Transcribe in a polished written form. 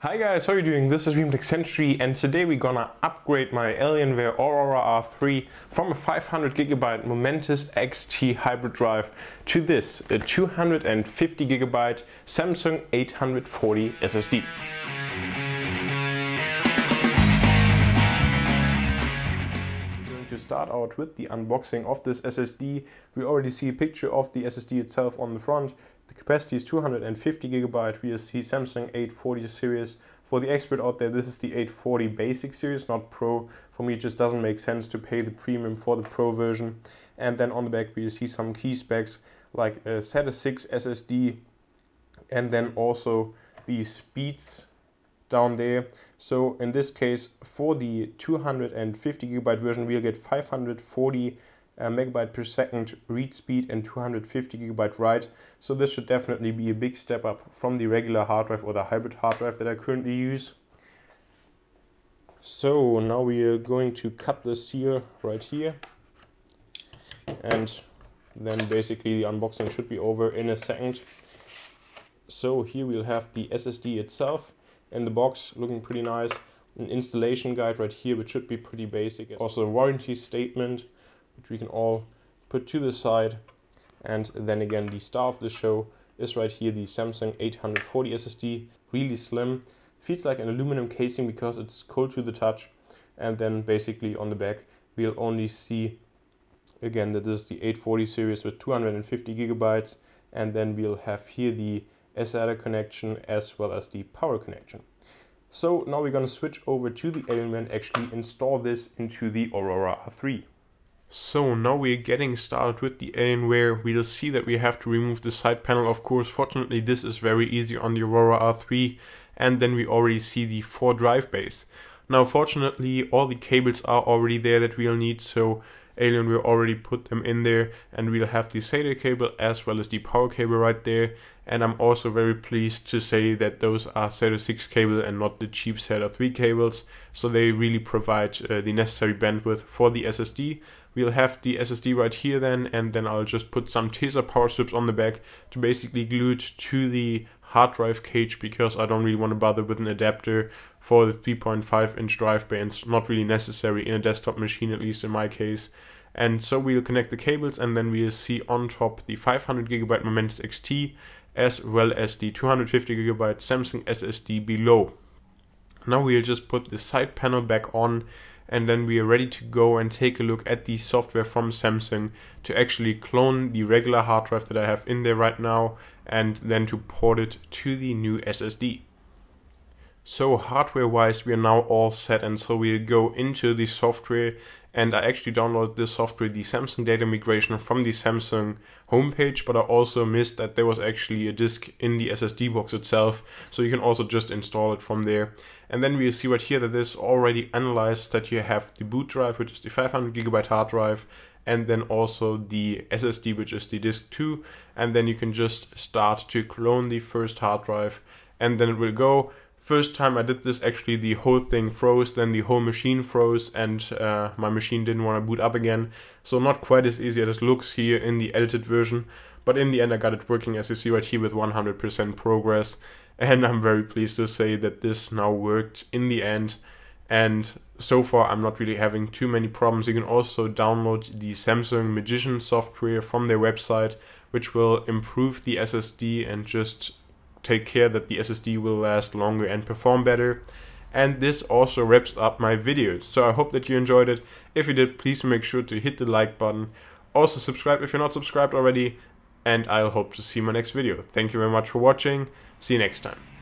Hi guys, how are you doing? This is techcentury, and today we're gonna upgrade my Alienware R3 from a 500GB Momentus XT hybrid drive to this, a 250GB Samsung 840 SSD. To start out with the unboxing of this SSD, we already see a picture of the SSD itself on the front. The capacity is 250GB. We see Samsung 840 series. For the expert out there, this is the 840 basic series, not Pro. For me, it just doesn't make sense to pay the premium for the Pro version. And then on the back, we see some key specs like a SATA 6 SSD, and then also the speeds down there. So in this case, for the 250GB version, we'll get 540 megabyte per second read speed and 250GB write. So this should definitely be a big step up from the regular hard drive or the hybrid hard drive that I currently use. So now we are going to cut the seal right here, and then basically the unboxing should be over in a second. So here we'll have the SSD itself in the box, looking pretty nice. An installation guide right here, which should be pretty basic. Also a warranty statement, which we can all put to the side. And then again, the star of the show is right here, the Samsung 840 SSD. Really slim, feels like an aluminum casing because it's cold to the touch. And then basically on the back, we'll only see again that this is the 840 series with 250GB. And then we'll have here the SATA connection as well as the power connection. So now we're going to switch over to the Alienware and actually install this into the Aurora R3. So now we're getting started with the Alienware. We'll see that we have to remove the side panel, of course. Fortunately, this is very easy on the Aurora R3, and then we already see the 4 drive bays. Now fortunately, all the cables are already there that we'll need, so Alienware already put them in there, and we'll have the SATA cable as well as the power cable right there. And I'm also very pleased to say that those are SATA 6 cable and not the cheap SATA 3 cables, so they really provide the necessary bandwidth for the SSD. We'll have the SSD right here then, and then I'll just put some Tesa power strips on the back to basically glue it to the hard drive cage, because I don't really want to bother with an adapter for the 3.5-inch drive bay, and it's not really necessary in a desktop machine, at least in my case. And so we'll connect the cables, and then we'll see on top the 500GB Momentus XT as well as the 250GB Samsung SSD below. Now we'll just put the side panel back on, and then we are ready to go and take a look at the software from Samsung to actually clone the regular hard drive that I have in there right now, and then to port it to the new SSD. So hardware wise, we are now all set, and so we'll go into the software. And I actually downloaded this software, the Samsung Data Migration, from the Samsung homepage, but I also missed that there was actually a disk in the SSD box itself, so you can also just install it from there. And then we'll see right here that this already analyzed that you have the boot drive, which is the 500GB hard drive, and then also the SSD, which is the disk 2, and then you can just start to clone the first hard drive, and then it will go. First time I did this, actually the whole thing froze, then the whole machine froze, and my machine didn't want to boot up again. So not quite as easy as it looks here in the edited version, but in the end I got it working, as you see right here, with 100% progress. And I'm very pleased to say that this now worked in the end. And so far I'm not really having too many problems. You can also download the Samsung Magician software from their website, which will improve the SSD and just take care that the SSD will last longer and perform better. And this also wraps up my video. So I hope that you enjoyed it. If you did, please make sure to hit the like button. Also subscribe if you're not subscribed already. And I'll hope to see you in my next video. Thank you very much for watching. See you next time.